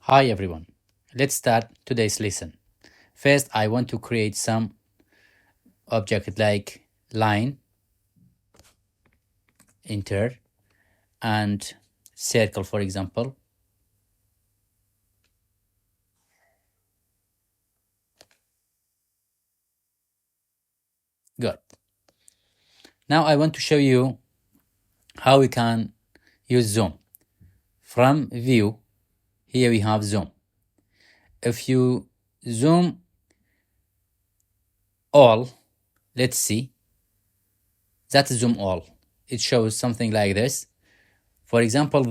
Hi everyone, let's start today's lesson. First, I want to create some object like line, enter, and circle, for example. Good. Now I want to show you how we can use zoom. From view, here we have zoom. If you zoom all, let's see, that's zoom all. It shows something like this. For example,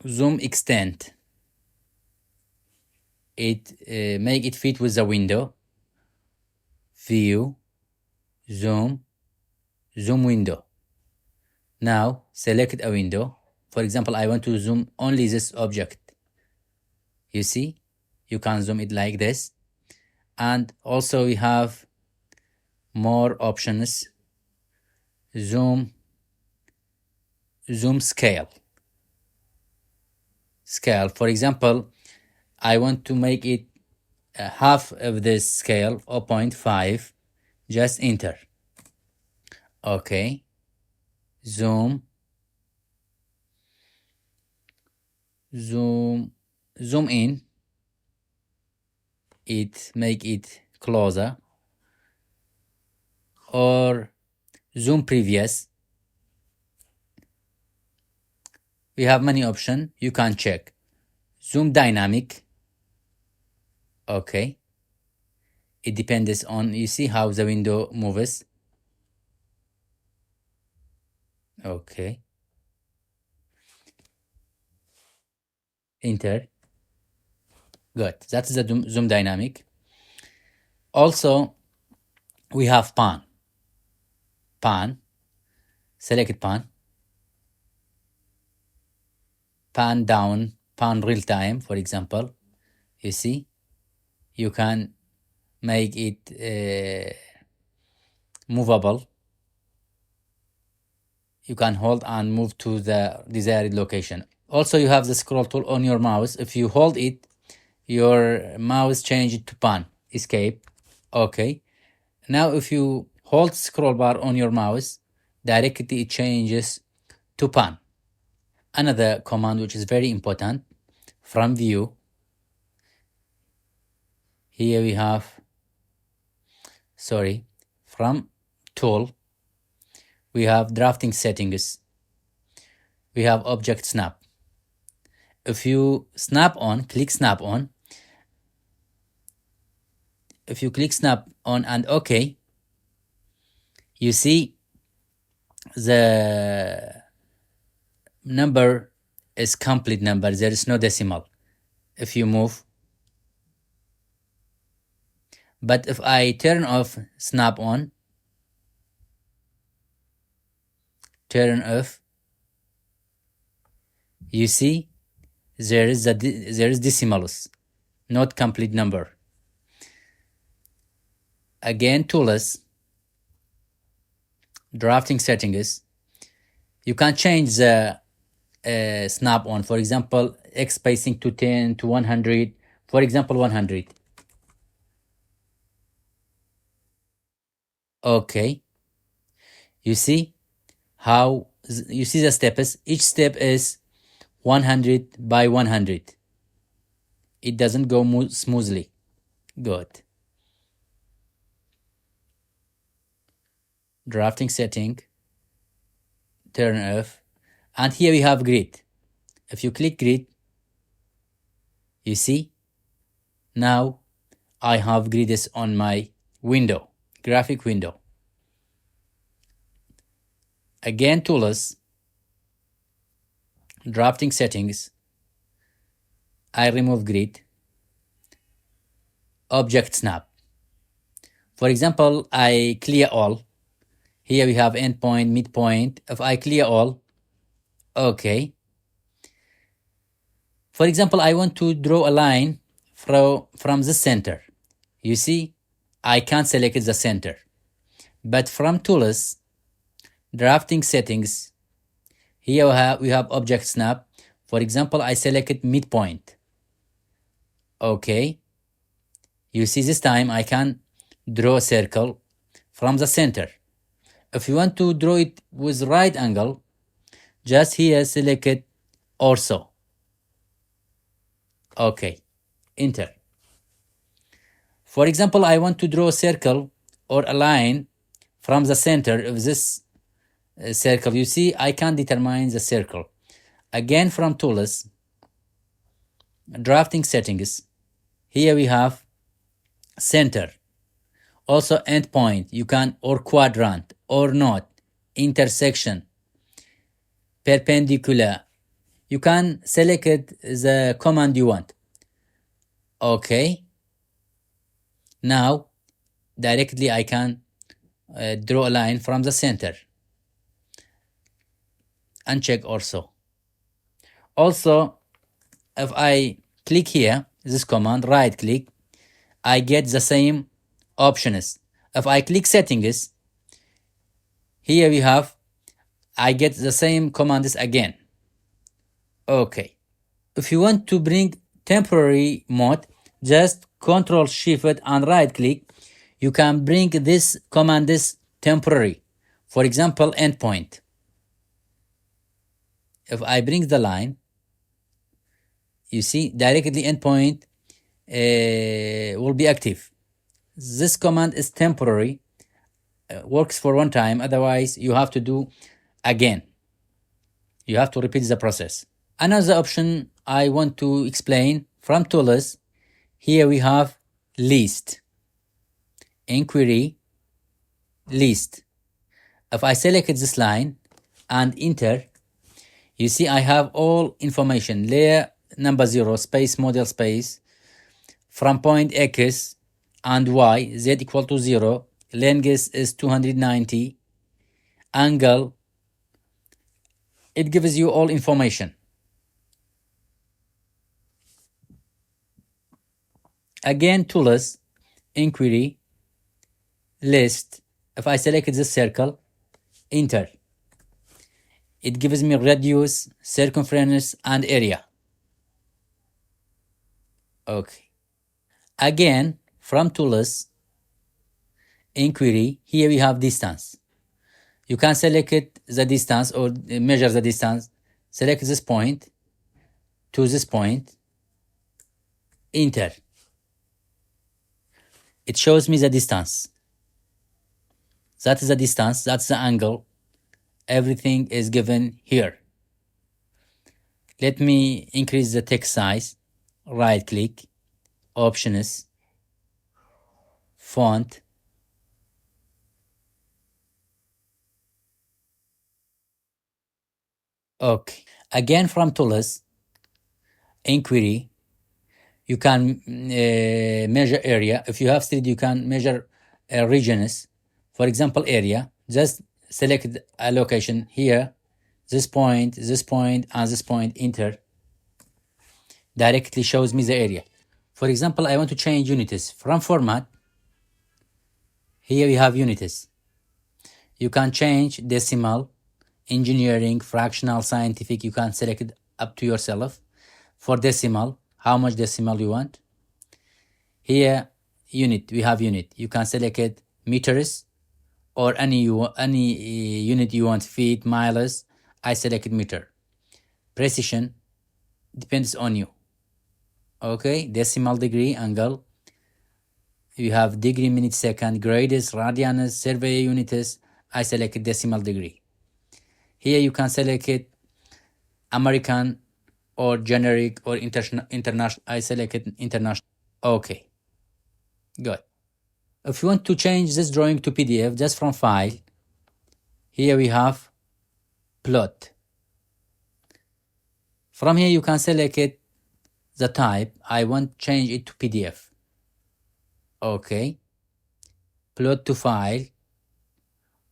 zoom extend. It make it fit with the window. View, zoom window. Now select a window. For example, I want to zoom only this object. You see, you can zoom it like this. And also we have more options. Zoom scale. For example, I want to make it half of this scale, 0.5. Just enter. Okay. Zoom in. Make it closer, or zoom previous. We have many options. You can check. Zoom dynamic. Okay. It depends on, you see how the window moves. Okay. Enter. Good. That's the zoom dynamic. Also, we have pan. Select pan. Pan down, pan real time, for example. You see, you can make it movable. You can hold and move to the desired location. Also, you have the scroll tool on your mouse. If you hold it, your mouse change it to pan. Escape. Okay. Now, if you hold scroll bar on your mouse, directly it changes to pan. Another command which is very important, from view. Here we have, from tool, we have drafting settings. We have object snap. If you click snap on. If you click snap on and OK, you see the number is complete number. There is no decimal. If you move. But if I turn off snap on, turn off, you see there is decimals, not complete number. Again, tools, drafting settings. You can change the snap on. For example, X spacing to 10 to 100. For example, 100. Okay. You see how you see the steps. Each step is 100 by 100. It doesn't go smoothly. Good. Drafting setting, turn off, and here we have grid. If you click grid, you see now I have grids on my window, graphic window. Again, tools, drafting settings, I remove grid, object snap. For example, I clear all. Here we have endpoint, midpoint. If I clear all, okay. For example, I want to draw a line from the center. You see, I can't select the center. But from tools, drafting settings, here we have object snap. For example, I selected midpoint. Okay. You see, this time I can draw a circle from the center. If you want to draw it with right angle, just here select it ortho. Okay, enter. For example, I want to draw a circle or a line from the center of this circle. You see, I can determine the circle. Again, from tools, drafting settings. Here we have center. Also endpoint, you can, or quadrant, or not, intersection, perpendicular. You can select the command you want. Okay. Now, directly I can draw a line from the center. Uncheck also. Also, if I click here, this command, right click, I get the same options. If I click settings, here we have, I get the same commands again. Okay. If you want to bring temporary mode, just Control Shift and right click. You can bring this command this temporary. For example, endpoint. If I bring the line, you see directly endpoint will be active. This command is temporary, works for one time, otherwise you have to do again. You have to repeat the process. Another option I want to explain from tools, here we have list, inquiry, list. If I select this line and enter, you see I have all information, layer number 0, space, model space, from point X and Y, Z equal to 0, length is 290, angle, it gives you all information. Again, tools, inquiry, list. If I select this circle, enter. It gives me radius, circumference, and area. Okay. Again, from tools, inquiry, here we have distance. You can select the distance or measure the distance. Select this point to this point, enter. It shows me the distance. That is the distance, that's the angle. Everything is given here. Let me increase the text size. Right click, options, font. Okay. Again, from tools, inquiry, you can measure area. If you have 3D, you can measure regions. For example, area. Just select a location here, this point, and this point, enter. Directly shows me the area. For example, I want to change units. From format, here we have units. You can change decimal, engineering, fractional, scientific. You can select it up to yourself. For decimal, how much decimal you want. Here, unit, we have unit. You can select it meters or any unit you want, feet, miles. I selected meter. Precision depends on you. Okay, decimal, degree, angle. You have degree, minute, second, grades, radians, survey units. I selected decimal degree. Here you can select it American or generic or international. I selected international. Okay, good. If you want to change this drawing to PDF, just from file, here we have plot. From here you can select it, the type. I want to change it to PDF. Okay, plot to file,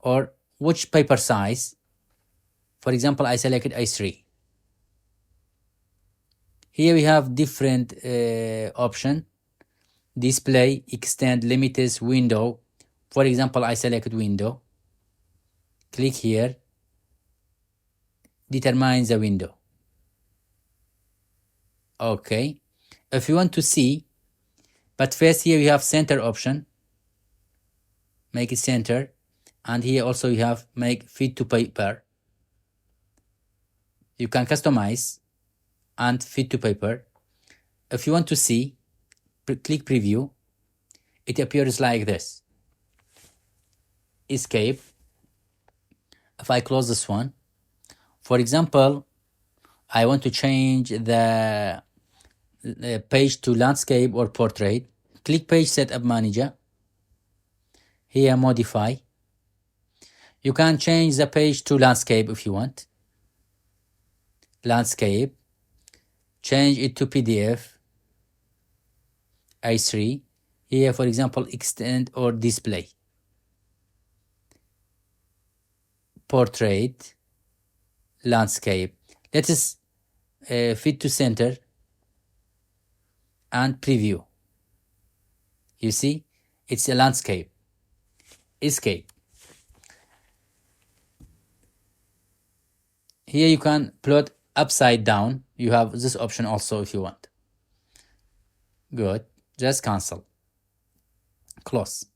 or which paper size. For example, I selected A3. Here we have different option. Display, extend, limits, window. For example, I selected window. Click here. Determine the window. Okay. If you want to see, but first here you have center option, make it center, and here also you have make fit to paper. You can customize and fit to paper. If you want to see, click preview. It appears like this. Escape. If I close this one, for example, I want to change the page to landscape or portrait. Click page setup manager. Here modify. You can change the page to landscape if you want. Landscape. Change it to PDF. A3. Here, for example, extend or display. Portrait. Landscape. Let us fit to center and preview. You see, it's a landscape. Escape. Here you can plot upside down. You have this option also if you want. Good. Just cancel. Close.